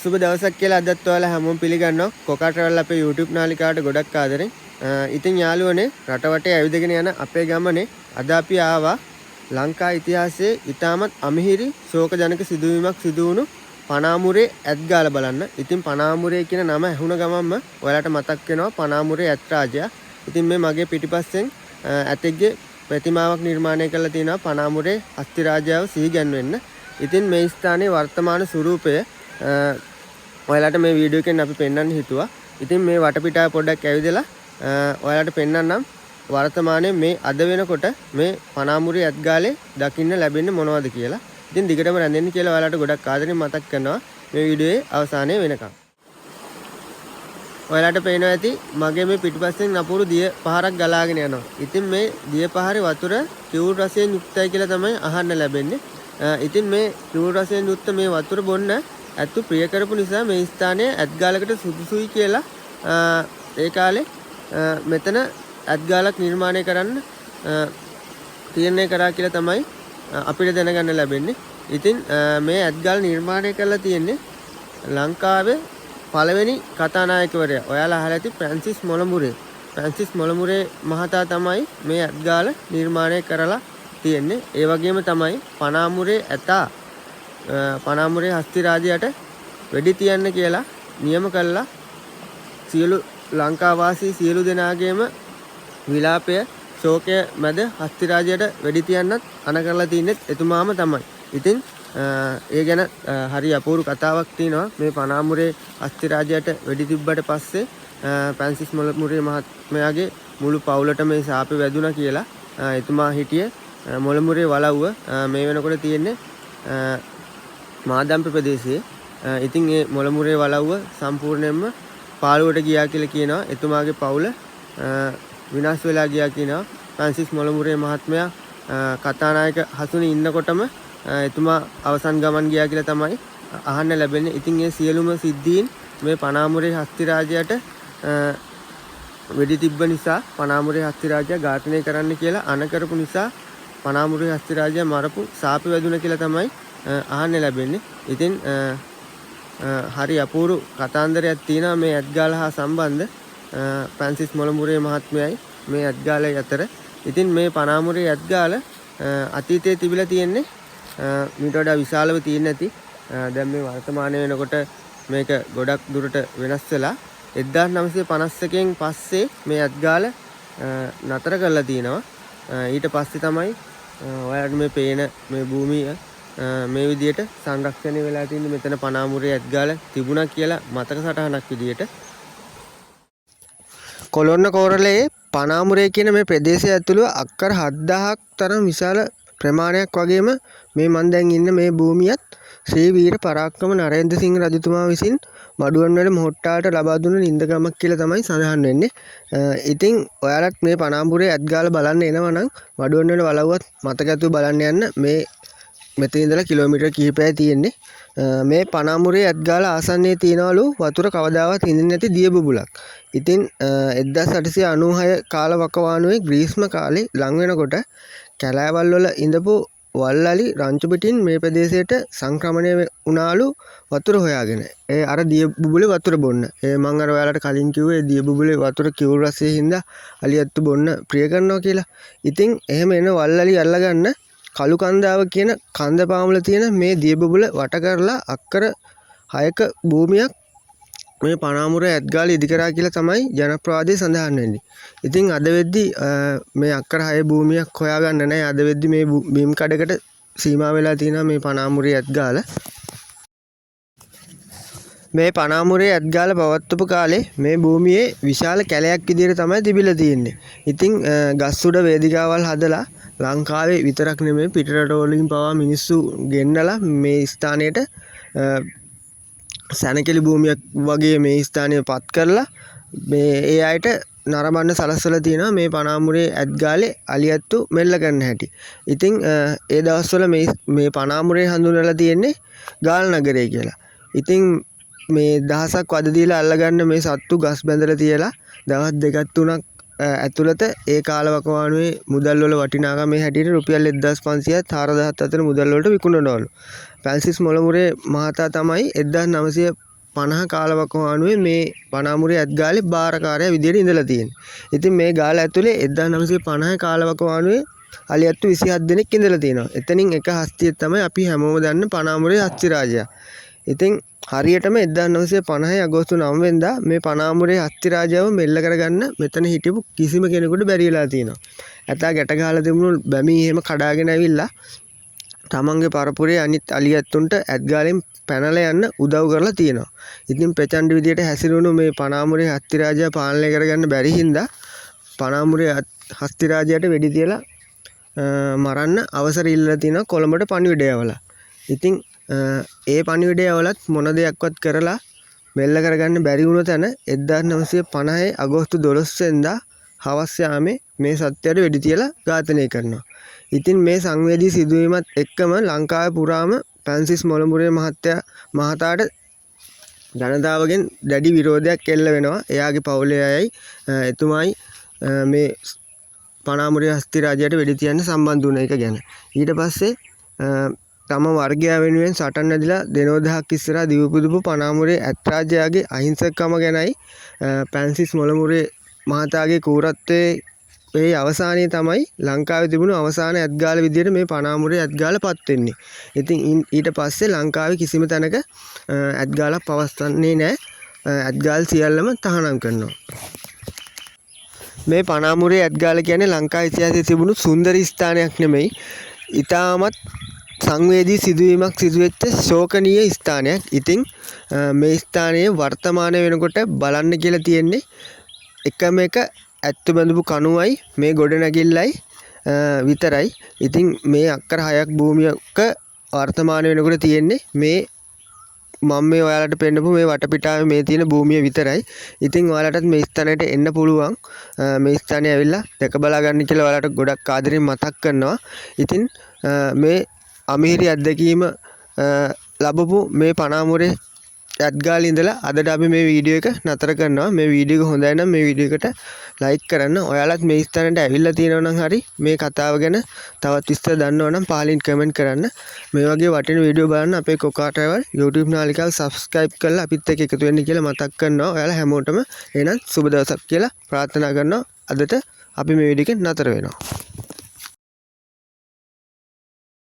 සුබ දවසක් කියලා අදත් ඔයාලා හැමෝම පිළිගන්නවා. කොකා ට්‍රැවල් අපේ YouTube නාලිකාවට ගොඩක් ආදරෙන්. ඉතින් යාළුවනේ රට වටේ ඇවිදගෙන යන අපේ ගමනේ අද අපි ආවා ලංකා ඉතිහාසයේ ඉතාමත් අමිහිරි ශෝකජනක සිදුවීමක් සිදු වුණු පනාමුරේ ඇත්ගාල බලන්න. ඉතින් පනාමුරේ කියන නම ඇහුණ ගමන්ම ඔයාලට මතක් වෙනවා පනාමුරේ ඇත් රාජයා. ඉතින් මේ මගේ පිටිපස්සෙන් ඇතෙක්ගේ ප්‍රතිමාවක් නිර්මාණය කරලා තියෙනවා පනාමුරේ හස්ති රාජයාව සිහිගැන්වෙන්න. ඉතින් මේ ස්ථානයේ වර්තමාන ස්වරූපය ඔයාලට මේ වීඩියෝ එකෙන් අපි පෙන්වන්න හිතුවා. ඉතින් මේ වටපිටාව පොඩ්ඩක් ඇවිදලා ඔයාලට පෙන්වන්නම් වර්තමානයේ මේ අද වෙනකොට මේ පනාමුරේ ඇත්ගාලේ දකින්න ලැබෙන්නේ මොනවද කියලා. ඉතින් දිගටම රැඳෙන්න කියලා ඔයාලට ගොඩක් ආදරෙන් මතක් කරනවා මේ වීඩියෝයේ අවසානයේ වෙනකම්. ඔයාලට පේනවා ඇති මගේ මේ පිටිපස්සෙන් අපූරු දිය පහරක් ගලාගෙන යනවා. ඉතින් මේ දිය පහරේ වතුර කිවුල් රසයෙන් යුක්තයි කියලා තමයි අහන්න ලැබෙන්නේ. ඉතින් මේ කිවුල් රසයෙන් යුක්ත මේ වතුර බොන්න ඇත්තු ප්‍රිය කරපු නිසා මේ ස්ථානයේ ඇත්ගාලකට සුදුසුයි කියලා ඒ කාලේ මෙතන ඇත්ගාලක් නිර්මාණය කරන්න තීරණය කරා කියලා තමයි අපිට දැනගන්න ලැබෙන්නේ. ඉතින් මේ ඇත්ගාල නිර්මාණය කරලා තියෙන්නේ ලංකාවේ පළවෙනි කතානායකවරයා. ඔයාලා අහලා ඇති ෆ්‍රැන්සිස් මොලමුරේ. ෆ්‍රැන්සිස් මොලමුරේ මහතා තමයි මේ ඇත්ගාල නිර්මාණය කරලා තියෙන්නේ. ඒ වගේම තමයි පනාමුරේ ඇතා පනාමුරේ හස්ති රාජයාට වෙඩි තියන්න කියලා නියම කළා. සියලු ලංකාවාසී සියලු දෙනාගේම විලාපය ශෝකය මැද හස්ති රාජයාට වෙඩි තියන්නත් අණ කරලා තින්නේ එතුමාම තමයි. ඉතින් ඒ ගැන හරි අපූර්ව කතාවක් තියෙනවා. මේ පනාමුරේ හස්ති රාජයාට වෙඩි තිබ්බට පස්සේ ෆ්‍රැන්සිස් මොලමුරේ මහත්මයාගේ මුළු පවුලට මේ ශාපේ වැදුනා කියලා එතුමා හිටියේ මොලමුරේ වලව්ව මේ වෙනකොට තියෙන්නේ මාදම්පි ප්‍රදේශයේ. ඉතින් මේ මොලමුරේ වලව්ව සම්පූර්ණයෙන්ම පාළුවට ගියා කියලා කියනවා. එතුමාගේ පවුල විනාශ වෙලා ගියා කියනවා. ෆ්‍රැන්සිස් මොලමුරේ මහත්මයා කතානායක හසුනේ ඉන්නකොටම එතුමා අවසන් ගමන් ගියා කියලා තමයි අහන්න ලැබෙන්නේ. ඉතින් මේ සියලුම සිද්ධීන් මේ පනාමුරේ හස්ති රාජයාට වෙඩි තිබ්බ නිසා පනාමුරේ හස්ති රාජයා ඝාතනය කරන්න කියලා අණ කරපු නිසා පනාමුරේ හස්ති රාජයා මරපු සාපේ වැදුන කියලා තමයි අහන්න ලැබෙන්නේ. ඉතින් හරි අපූර්ව කතාන්දරයක් තියෙනවා මේ ඇත්ගාල හා සම්බන්ධ ෆ්‍රැන්සිස් මොලමුරේ මහත්මයයි මේ ඇත්ගාලයි අතර. ඉතින් මේ පනාමුරේ ඇත්ගාල අතීතයේ තිබිලා තියෙන්නේ මීට වඩා විශාලව තියෙන්නේ නැති. දැන් මේ වර්තමානයේ වෙනකොට මේක ගොඩක් දුරට වෙනස් වෙලා 1951න් පස්සේ මේ ඇත්ගාල නතර කරලා තියෙනවා. ඊට පස්සේ තමයි ඔයාලට මේ පේන මේ භූමිය මේ විදියට සංරක්ෂණය වෙලා තියෙන්නේ. මෙතන පනාමුරේ ඇත්ගාල තිබුණා කියලා මතක සටහනක් විදියට. කොළොන්න කෝරළයේ පනාමුරේ කියන මේ ප්‍රදේශය ඇතුළු අක්කර 7000ක් තරම් විශාල ප්‍රමාණයක් වගේම මේ මන් දැන් ඉන්න මේ භූමියත් ශ්‍රී වීර පරාක්‍රම නරේන්ද්‍ර සිංහ රජතුමා විසින් මඩුවන්වැල මොහොට්ටාට ලබා දුන්න නින්දගමක් කියලා තමයි සඳහන් වෙන්නේ. ඉතින් ඔයාලත් මේ පනාමුරේ ඇත්ගාල බලන්න එනවා නම් මඩුවන්වැල වලව්වත් මතක ඇතුව බලන්න යන්න. මේ මෙතන ඉඳලා කිලෝමීටර් කිහිපයක් තියෙන්නේ. මේ පනාමුරේ ඇත්ගාල ආසන්නයේ තියනවලු වතුර කවදාවත් හිඳින්නේ නැති දිය බුබුලක්. ඉතින් 1896 කාල වකවානුවේ ග්‍රීස්ම කාලේ ලං වෙනකොට කැලෑවල් වල ඉඳපු වල්ලලි රංචු පිටින් මේ ප්‍රදේශයට සංක්‍රමණය වුණාලු වතුර හොයාගෙන. ඒ අර දිය බුබුලේ වතුර බොන්න. මම අර ඔයාලට කලින් කිව්වේ දිය බුබුලේ වතුර කිවුල් රසයේ හින්දා අලියත්තු බොන්න ප්‍රිය කරනවා කියලා. ඉතින් එහෙම එන වල්ලලි අල්ලගන්න කළු කන්දාව කියන කන්ද පාමුල තියෙන මේ දිය බුබුල වට කරලා අක්කර 6ක භූමියක් මේ පනාමුරේ ඇත්ගාල ඉදි කරා කියලා තමයි ජනප්‍රවාදයේ සඳහන් වෙන්නේ. ඉතින් අද වෙද්දි මේ අක්කර 6 භූමියක් හොයාගන්න නැහැ. අද වෙද්දි මේ බීම් කඩකට සීමා වෙලා තියෙනවා මේ පනාමුරේ ඇත්ගාල. මේ පනාමුරේ ඇත්ගාල පවත්වපු කාලේ මේ භූමියේ විශාල කැලයක් විදිහට තමයි තිබිලා තියෙන්නේ. ඉතින් ගස් උඩ වේදිකාවල් හදලා ලංකාවේ විතරක් නෙමෙයි පිටරට වලින් පවා මිනිස්සු ගෙන්නලා මේ ස්ථානයට සැනකෙළි භූමියක් වගේ මේ ස්ථානය පත් කරලා මේ ඒ අයට නරඹන්න සලස්සලා තියෙනවා මේ පනාමුරේ ඇත්ගාලේ අලියත්තු මෙල්ල කරන්න හැටි. ඉතින් ඒ දවස්වල මේ පනාමුරේ හඳුන්වලා තියෙන්නේ ගාල් නගරය කියලා. ඉතින් මේ දහසක් වද දීලා අල්ලගන්න මේ සත්තු ගස් බැඳලා තියලා දවස් දෙකක් තුනක් ඇතුළත ඒ කාලවකවානුවේ මුදල් වල වටිනාකම මේ හැටියට රුපියල් 1500ත් 4000ත් අතර මුදල් වලට විකුණනවලු. ෆ්‍රැන්සිස් මොලමුරේ මහතා තමයි 19 1950 කාලවකවානුවේ මේ පනාමුරේ ඇත්ගාලේ බාරකාරයා විදියට ඉඳලා තියෙන්නේ. ඉතින් මේ ගාල ඇතුලේ 1950 කාලවකවානුවේ අලියැත්තු 27 දෙනෙක් ඉඳලා තියෙනවා. එතනින් එක හස්තියෙක් තමයි අපි හැමෝම දන්න පනාමුරේ හස්තිරාජයා. ඉතින් හරියටම 1950 අගෝස්තු 9 වෙනිදා මේ පනාමුරේ හස්තිරාජාව මෙල්ල කරගන්න මෙතන හිටපු කිසිම කෙනෙකුට බැරි වෙලා තියෙනවා. ඇතා ගැට ගහලා තිබුණු බැමි එහෙම කඩාගෙන ඇවිල්ලා තමන්ගේ පරපුරේ අනිත් අලියැත්තුන්ට ඇත්ගාලෙන් පැනලා යන්න උදව් කරලා තියෙනවා. ඉතින් ප්‍රචණ්ඩ විදියට හැසිරුණු මේ පනාමුරේ හස්තිරාජයා පාලනය කරගන්න බැරි හින්දා පනාමුරේ හස්තිරාජයාට වෙඩි තියලා මරන්න අවසර ඉල්ලලා තිනවා කොළඹට පණිවිඩය යවලා. ඉතින් ඒ පණිවිඩය යවලත් මොන දෙයක්වත් කරලා මෙල්ල කරගන්න බැරි වුණ තැන 1950 අගෝස්තු 12 වෙනිදා හවස් යාමේ මේ සත්‍යයට වෙඩි තියලා ඝාතනය කරනවා. ඉතින් මේ සංවේදී සිදුවීමත් එක්කම ලංකාවේ පුරාම ෆ්‍රැන්සිස් මොළඹුරේ මහතාට ජනතාවගෙන් දැඩි විරෝධයක් එල්ල වෙනවා. එයාගේ පවුලේ අයයි එතුමායි මේ පනාමුරේ හස්තිරාජයාට වෙඩි තියන්න සම්බන්ධ වුණ එක ගැන. ඊට පස්සේ තම වර්ගය වෙනුවෙන් සටන් ඇදලා දෙනෝදහක් ඉස්සරහා දිවපුදුපු පනාමුරේ ඇත්රාජයාගේ අහිංසකකම ගැනයි ෆ්‍රැන්සිස් මොළඹුරේ මහතාගේ කූරත්වයේ ඒ අවසානයේ තමයි ලංකාවේ තිබුණු අවසාන ඇත්ගාල විදියට මේ පනාමුරේ ඇත්ගාල පත් වෙන්නේ. ඉතින් ඊට පස්සේ ලංකාවේ කිසිම තැනක ඇත්ගාලක් පවත්වන්නේ නැහැ. ඇත්ගාල් සියල්ලම තහනම් කරනවා. මේ පනාමුරේ ඇත්ගාල කියන්නේ ලංකා ඉතිහාසයේ තිබුණු සුන්දර ස්ථානයක් නෙමෙයි. ඊටමත් සංවේදී සිදුවීමක් සිදුවෙච්ච ශෝකනීය ස්ථානයක්. ඉතින් මේ ස්ථානයේ වර්තමාන වෙනකොට බලන්න කියලා තියෙන්නේ එකම එක ඇත්තු බඳපු කණුවයි මේ ගොඩනැගිල්ලයි විතරයි. ඉතින් මේ අක්කර 6ක් භූමියක වර්තමාන වෙනකොට තියෙන්නේ මේ මම මේ ඔයාලට පෙන්නපු මේ වටපිටාවේ මේ තියෙන භූමිය විතරයි. ඉතින් ඔයාලටත් මේ ස්ථානයට එන්න පුළුවන්. මේ ස්ථානේ ඇවිල්ලා දැක බලා ගන්න කියලා ඔයාලට ගොඩක් ආදරෙන් මතක් කරනවා. ඉතින් මේ අමිහිරි අත්දැකීම ලැබපු මේ පනාමුරේ ඇත්ගාලේ ඉඳලා අදට අපි මේ වීඩියෝ එක නතර කරනවා. මේ වීඩියෝ එක හොඳයි නම් මේ වීඩියෝ එකට ලයික් කරන්න. ඔයාලත් මේ ස්ථානයට ඇවිල්ලා තියෙනවා නම් හරි මේ කතාව ගැන තවත් විස්තර දන්නවා නම් පහලින් කමෙන්ට් කරන්න. මේ වගේ වටින වීඩියෝ බලන්න අපේ කොකා ට්‍රැවල් YouTube නාලිකාව subscribe කරලා අපිත් එක්ක එකතු වෙන්න කියලා මතක් කරනවා. ඔයාලා හැමෝටම එහෙනම් සුබ දවසක් කියලා ප්‍රාර්ථනා කරනවා. අදට අපි මේ වීඩියෝ එක නතර වෙනවා.